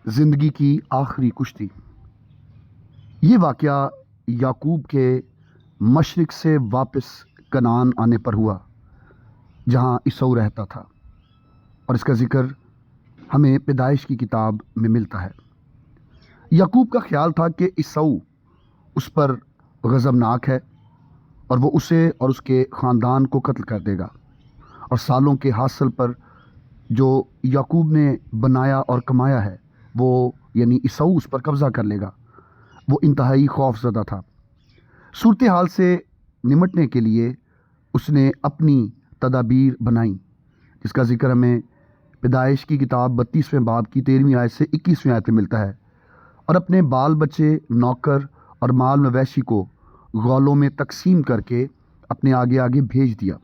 ज़िंदगी की आखिरी कुश्ती। ये वाक़या याकूब के मशरिक़ से वापस कनान आने पर हुआ, जहाँ ईसौ रहता था, और इसका ज़िक्र हमें पैदाइश की किताब में मिलता है। याकूब का ख्याल था कि ईसौ उस पर गज़बनाक है और वो उसे और उसके ख़ानदान को कत्ल कर देगा, और सालों के हासिल पर जो याकूब ने बनाया और कमाया है वो यानी ईसौ उस पर कब्ज़ा कर लेगा। वो इंतहाई खौफज़दा था। सूरत हाल से निमटने के लिए उसने अपनी तदाबीर बनाई, जिसका ज़िक्र हमें पैदाइश की किताब 32वें बाब की 13वीं आयत से 21वीं आयत में मिलता है। और अपने बाल बच्चे, नौकर और माल मवेशी को गौलों में तकसीम करके अपने आगे आगे भेज दिया।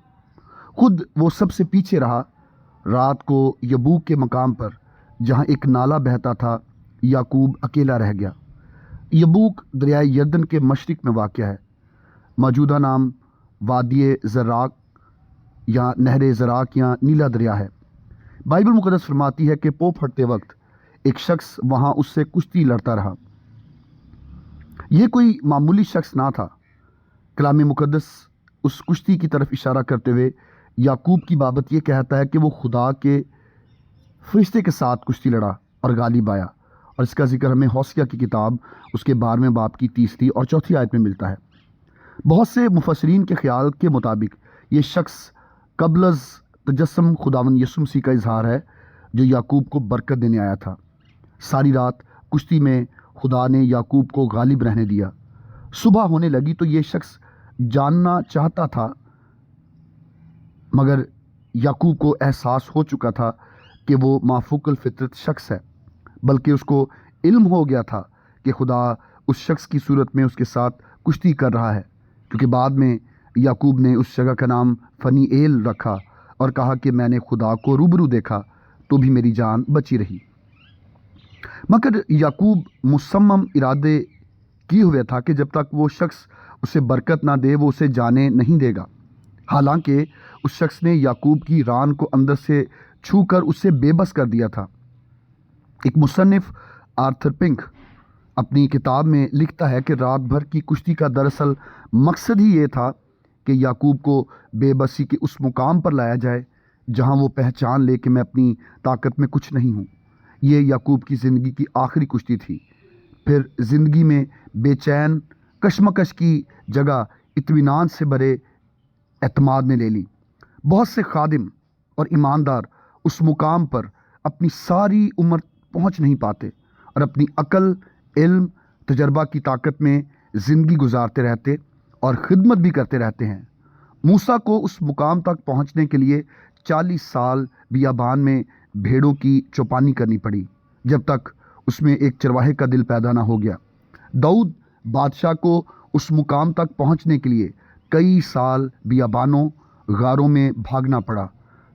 खुद वो सबसे पीछे रहा। रात को यबूक के मकाम पर, जहाँ एक नाला बहता था, याकूब अकेला रह गया। यबूक दरियाए यरदन के मशरिक़ में वाक़ है। मौजूदा नाम वादी ज़राक या नहर ज़राक या नीला दरिया है। बाइबल मुक़द्दस फरमाती है कि पोप फटते वक्त एक शख्स वहाँ उससे कुश्ती लड़ता रहा। यह कोई मामूली शख्स ना था। कलाम मुक़द्दस उस कुश्ती की तरफ इशारा करते हुए याकूब की बाबत ये कहता है कि वो खुदा के फरिश्ते के साथ कुश्ती लड़ा और गालिब आया, और इसका जिक्र हमें हौसिया की किताब उसके 12वें बाब की 3री और 4थी आयत में मिलता है। बहुत से मुफस्सिरीन के ख्याल के मुताबिक ये शख्स कबलज़ तजस्सुम खुदावंद यीशु मसीह का इजहार है, जो याकूब को बरकत देने आया था। सारी रात कुश्ती में खुदा ने याकूब को गालिब रहने दिया। सुबह होने लगी तो ये शख्स जानना चाहता था, मगर याकूब को एहसास हो चुका था कि वो माफूकल फितरत शख्स है, बल्कि उसको इल्म हो गया था कि खुदा उस शख्स की सूरत में उसके साथ कुश्ती कर रहा है, क्योंकि बाद में याकूब ने उस जगह का नाम फनीएल रखा और कहा कि मैंने खुदा को रूबरू देखा तो भी मेरी जान बची रही। मगर याकूब मुसम्मम इरादे किए हुए था कि जब तक वो शख्स उसे बरकत ना दे वो उसे जाने नहीं देगा। हालांकि उस शख्स ने याकूब की रान को अंदर से छूकर उसे बेबस कर दिया था। एक मुसन्निफ आर्थर पिंक अपनी किताब में लिखता है कि रात भर की कुश्ती का दरअसल मकसद ही ये था कि याकूब को बेबसी के उस मुकाम पर लाया जाए जहां वो पहचान ले कि मैं अपनी ताकत में कुछ नहीं हूँ। ये याकूब की ज़िंदगी की आखिरी कुश्ती थी। फिर ज़िंदगी में बेचैन कशमकश की जगह इत्मीनान से भरे एतमाद ने ले ली। बहुत से खादिम और ईमानदार उस मुकाम पर अपनी सारी उम्र पहुंच नहीं पाते और अपनी अकल, इल्म, तजर्बा की ताकत में ज़िंदगी गुजारते रहते और ख़िदमत भी करते रहते हैं। मूसा को उस मुकाम तक पहुंचने के लिए 40 साल बियाबान में भेड़ों की चौपानी करनी पड़ी, जब तक उसमें एक चरवाहे का दिल पैदा ना हो गया। दाऊद बादशाह को उस मुकाम तक पहुंचने के लिए कई साल बियाबानों, गारों में भागना पड़ा,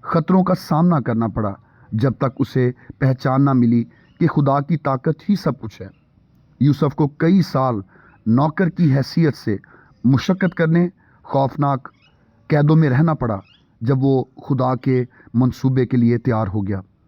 ख़तरों का सामना करना पड़ा, जब तक उसे पहचान ना मिली कि खुदा की ताकत ही सब कुछ है। यूसुफ को कई साल नौकर की हैसियत से मुशक्क़त करने, खौफनाक कैदों में रहना पड़ा, जब वो खुदा के मंसूबे के लिए तैयार हो गया।